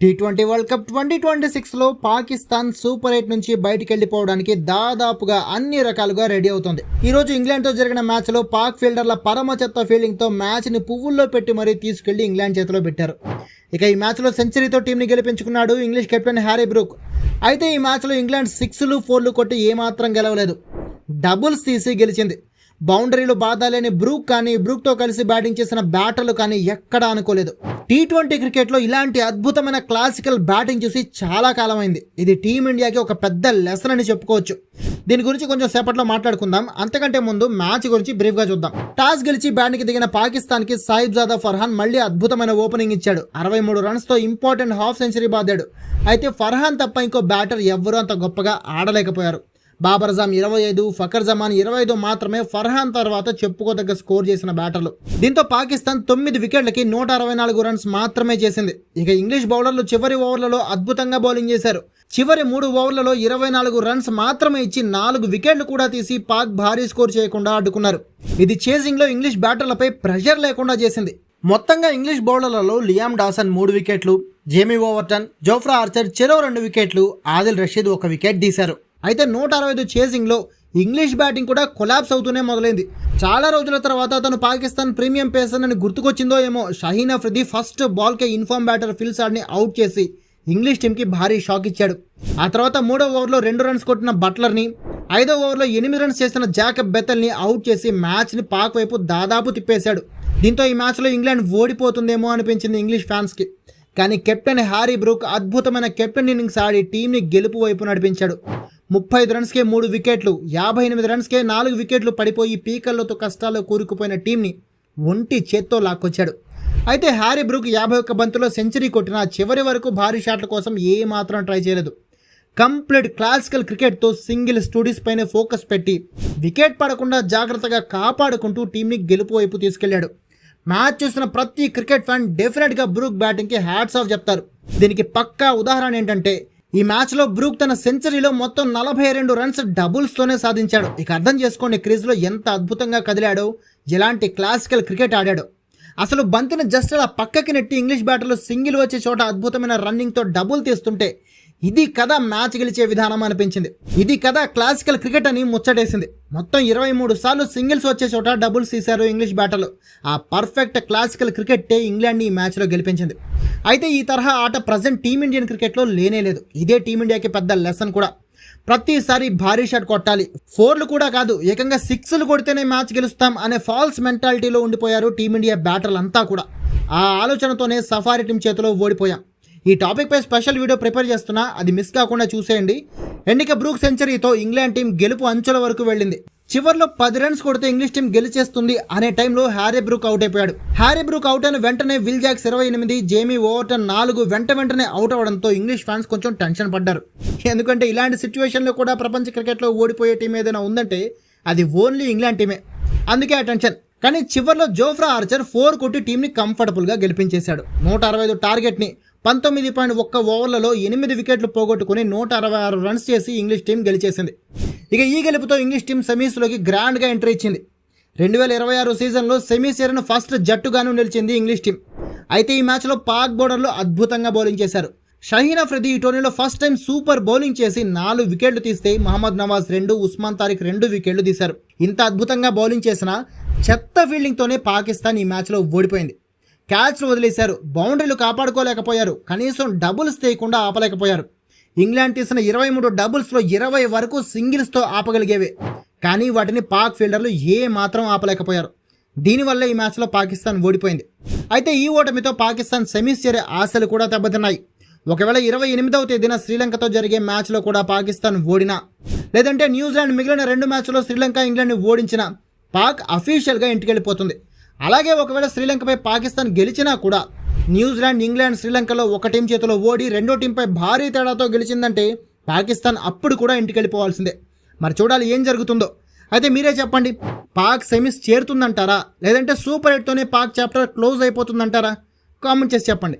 T20 world cup 2026 లో Pakistan super 8 నుంచి బయటికి వెళ్లిపోవడానికి దాదాపుగా అన్ని రకాలుగా రెడీ అవుతుంది. ఈ రోజు ఇంగ్లాండ్ తో జరిగిన మ్యాచ్ లో పాక్ ఫీల్డర్ల పరమ చెత్త ఫీల్డింగ్ తో మ్యాచ్ ని పువ్వుల్లో పెట్టి మరీ తీసుకెళ్లి ఇంగ్లాండ్ చేతిలో పెట్టారు. ఇక ఈ మ్యాచ్ లో సెంచరీతో టీం ని గెలిపించుకున్నాడు ఇంగ్లీష్ కెప్టెన్ హ్యారీ బ్రూక్. అయితే ఈ మ్యాచ్ లో ఇంగ్లాండ్ 6లు 4లు కొట్టి ఏమాత్రం గెలవలేదు, డబుల్స్ తీసి గెలిచింది. బౌండరీలు బాధాలేని బ్రూక్ కానీ బ్రూక్తో కలిసి బ్యాటింగ్ చేసిన బ్యాటర్లు కానీ ఎక్కడా అనుకోలేదు. T20 క్రికెట్లో ఇలాంటి అద్భుతమైన క్లాసికల్ బ్యాటింగ్ చూసి చాలా కాలమైంది. ఇది టీమిండియాకి ఒక పెద్ద లెసన్ అని చెప్పుకోవచ్చు. దీని గురించి కొంచెం సేపట్లో మాట్లాడుకుందాం. అంతకంటే ముందు మ్యాచ్ గురించి బ్రీఫ్గా చూద్దాం. టాస్ గెలిచి బ్యాటింగ్కి దిగిన పాకిస్తాన్కి సాయిబ్జాదా ఫర్హాన్ మళ్ళీ అద్భుతమైన ఓపెనింగ్ ఇచ్చాడు. 63 రన్స్తో ఇంపార్టెంట్ హాఫ్ సెంచరీ బాదాడు. అయితే ఫర్హాన్ తప్ప ఇంకో బ్యాటర్ ఎవ్వరూ అంత గొప్పగా ఆడలేకపోయారు. బాబర్ అజమ్ 25, ఫకర్ జమాన్ 25 మాత్రమే ఫర్హాన్ తర్వాత చెప్పుకోదగ్గ స్కోర్ చేసిన బ్యాటర్లు. దీంతో పాకిస్తాన్ 9 వికెట్లకి 164 రన్స్ మాత్రమే చేసింది. ఇక ఇంగ్లీష్ బౌలర్లు చివరి ఓవర్లలో అద్భుతంగా బౌలింగ్ చేశారు. చివరి 3 ఓవర్లలో 24 రన్స్ మాత్రమే ఇచ్చి 4 వికెట్లు కూడా తీసి పాక్ భారీ స్కోర్ చేయకుండా అడ్డుకున్నారు. ఇది చేసింగ్లో ఇంగ్లీష్ బ్యాటర్లపై ప్రెషర్ లేకుండా చేసింది. మొత్తంగా ఇంగ్లీష్ బౌలర్లలో లియామ్ డాసన్ 3 వికెట్లు, జేమీ ఓవర్టన్, జోఫ్రా ఆర్చర్ చెరో 2 వికెట్లు, ఆదిల్ రషీద్ 1 వికెట్ తీశారు. అయితే 165 చేసింగ్లో ఇంగ్లీష్ బ్యాటింగ్ కూడా కొలాప్స్ అవుతూనే మొదలైంది. చాలా రోజుల తర్వాత తను పాకిస్తాన్ ప్రీమియం పేసర్ అని గుర్తుకొచ్చిందో ఏమో షహీన్ అఫ్రిది ఫస్ట్ బాల్కే ఇన్ఫార్మ్ బ్యాటర్ ఫిల్సాడ్ని అవుట్ చేసి ఇంగ్లీష్ టీంకి భారీ షాక్ ఇచ్చాడు. ఆ తర్వాత 3వ ఓవర్లో 2 రన్స్ కొట్టిన బట్లర్ని, 5వ ఓవర్లో 8 రన్స్ చేసిన జాకబ్ బెతల్ని అవుట్ చేసి మ్యాచ్ని పాక్ వైపు దాదాపు తిప్పేశాడు. దీంతో ఈ మ్యాచ్లో ఇంగ్లాండ్ ఓడిపోతుందేమో అనిపించింది ఇంగ్లీష్ ఫ్యాన్స్కి. కానీ కెప్టెన్ హ్యారీ బ్రూక్ అద్భుతమైన కెప్టెన్ ఇన్నింగ్స్ ఆడి టీంని గెలుపు వైపు నడిపించాడు. 35 రన్స్కే 3 వికెట్లు, 58 రన్స్కే 4 వికెట్లు పడిపోయి పీకల్లోతో కష్టాల్లో కూరుకుపోయిన టీంని ఒంటి చేత్తో లాక్కొచ్చాడు. అయితే హ్యారీ బ్రూక్ 51 బంతులో సెంచరీ కొట్టినా చివరి వరకు భారీ షాట్ల కోసం ఏమాత్రం ట్రై చేయలేదు. కంప్లీట్ క్లాసికల్ క్రికెట్తో సింగిల్ స్టూడీస్ పైన ఫోకస్ పెట్టి వికెట్ పడకుండా జాగ్రత్తగా కాపాడుకుంటూ టీంని గెలుపు వైపు తీసుకెళ్లాడు. మ్యాచ్ చూసిన ప్రతి క్రికెట్ ఫ్యాన్ డెఫినెట్గా బ్రూక్ బ్యాటింగ్కి హ్యాట్స్ ఆఫ్ చెప్తారు. దీనికి పక్కా ఉదాహరణ ఏంటంటే ఈ మ్యాచ్లో బ్రూక్ తన సెంచరీలో మొత్తం 42 రన్స్ డబుల్స్తోనే సాధించాడు. ఇక అర్థం చేసుకోండి క్రీజ్లో ఎంత అద్భుతంగా కదిలాడో, ఎలాంటి క్లాసికల్ క్రికెట్ ఆడాడో. అసలు బంతిని జస్ట్ అలా పక్కకి నెట్టి ఇంగ్లీష్ బ్యాటర్లు సింగిల్ వచ్చే చోట అద్భుతమైన రన్నింగ్తో డబుల్ తీస్తుంటే ఇది కదా మ్యాచ్ గెలిచే విధానం అనిపించింది. ఇది కదా క్లాసికల్ క్రికెట్ అని ముచ్చటేసింది. మొత్తం 23 సార్లు సింగిల్స్ వచ్చే చోట డబుల్స్ తీశారు ఇంగ్లీష్ బ్యాటర్లు. ఆ పర్ఫెక్ట్ క్లాసికల్ క్రికెట్టే ఇంగ్లాండ్ని ఈ మ్యాచ్లో గెలిపించింది. అయితే ఈ తరహా ఆట ప్రజెంట్ టీమిండియన్ క్రికెట్లో లేనేలేదు. ఇదే టీమిండియాకి పెద్ద లెసన్ కూడా. ప్రతిసారి భారీ షాట్ కొట్టాలి, 4లు కూడా కాదు ఏకంగా 6లు కొడితేనే మ్యాచ్ గెలుస్తాం అనే ఫాల్స్ మెంటాలిటీలో ఉండిపోయారు టీమిండియా బ్యాటర్లంతా కూడా. ఆ ఆలోచనతోనే సఫారీ టీం చేతిలో ఓడిపోయాం. ఈ టాపిక్ పై స్పెషల్ వీడియో ప్రిపేర్ చేస్తున్నా, అది మిస్ కాకుండా చూసేయండి. ఎన్నిక బ్రూక్ సెంచరీతో ఇంగ్లాండ్ టీం గెలుపు అంచుల వరకు వెళ్ళింది. చివర్లో 10 రన్స్ కొడితే ఇంగ్లీష్ టీం గెలిచేస్తుంది అనే టైంలో హ్యారీ బ్రూక్ అవుట్ అయిపోయాడు. హ్యారీ బ్రూక్ అవుట్ అయిన వెంటనే విల్ జాక్స్ 28, జేమీ ఓవర్టన్ 4 వెంటనే అవుట్ అవడంతో ఇంగ్లీష్ ఫ్యాన్స్ కొంచెం టెన్షన్ పడ్డారు. ఎందుకంటే ఇలాంటి సిచ్యువేషన్లో కూడా ప్రపంచ క్రికెట్లో ఓడిపోయే టీం ఏదైనా ఉందంటే అది ఓన్లీ ఇంగ్లాండ్ టీమే. అందుకే ఆ టెన్షన్. కానీ చివర్లో జోఫ్రా ఆర్చర్ 4 కొట్టి టీంని కంఫర్టబుల్గా గెలిపించేశాడు. 165 టార్గెట్ని 19.1 ఓవర్లలో 8 వికెట్లు పోగొట్టుకుని 166 రన్స్ చేసి ఇంగ్లీష్ టీం గెలిచేసింది. ఇక ఈ గెలుపుతో ఇంగ్లీష్ టీం సెమీస్లోకి గ్రాండ్గా ఎంట్రీ ఇచ్చింది. 2026 సీజన్లో సెమీస్ చేరిన ఫస్ట్ జట్టుగాను నిలిచింది ఇంగ్లీష్ టీం. అయితే ఈ మ్యాచ్లో పాక్ బౌలర్లు అద్భుతంగా బౌలింగ్ చేశారు. షహీన్ అఫ్రిది ఈ టోర్నీలో ఫస్ట్ టైం సూపర్ బౌలింగ్ చేసి 4 వికెట్లు తీస్తే మహమ్మద్ నవాజ్ 2, ఉస్మాన్ తారిక్ 2 వికెట్లు తీశారు. ఇంత అద్భుతంగా బౌలింగ్ చేసిన చెత్త ఫీల్డింగ్తోనే పాకిస్తాన్ ఈ మ్యాచ్లో ఓడిపోయింది. క్యాచ్లు వదిలేశారు, బౌండరీలు కాపాడుకోలేకపోయారు, కనీసం డబుల్స్ తీయకుండా ఆపలేకపోయారు. ఇంగ్లాండ్ తీసిన 23 డబుల్స్లో 20 వరకు సింగిల్స్తో ఆపగలిగేవే, కానీ వాటిని పాక్ ఫీల్డర్లు ఏ మాత్రం ఆపలేకపోయారు. దీనివల్ల ఈ మ్యాచ్లో పాకిస్తాన్ ఓడిపోయింది. అయితే ఈ ఓటమితో పాకిస్తాన్ సెమీస్ చేరే ఆశలు కూడా దెబ్బతిన్నాయి. ఒకవేళ 28వ తేదీన శ్రీలంకతో జరిగే మ్యాచ్లో కూడా పాకిస్తాన్ ఓడినా, లేదంటే న్యూజిలాండ్ మిగిలిన 2 మ్యాచ్లో శ్రీలంక ఇంగ్లాండ్ని ఓడించినా పాక్ అఫీషియల్గా ఇంటికి వెళ్ళిపోతుంది. అలాగే ఒకవేళ శ్రీలంకపై పాకిస్తాన్ గెలిచినా కూడా న్యూజిలాండ్, ఇంగ్లాండ్, శ్రీలంకలో ఒక టీం చేతిలో ఓడి 2వ టీంపై భారీ తేడాతో గెలిచిందంటే పాకిస్తాన్ అప్పుడు కూడా ఇంటికి వెళ్ళిపోవాల్సిందే. మరి చూడాలి ఏం జరుగుతుందో. అయితే మీరే చెప్పండి, పాక్ సెమీస్ చేరుతుందంటారా, లేదంటే సూపర్ 8తోనే పాక్ చాప్టర్ క్లోజ్ అయిపోతుందంటారా? కామెంట్ చేసి చెప్పండి.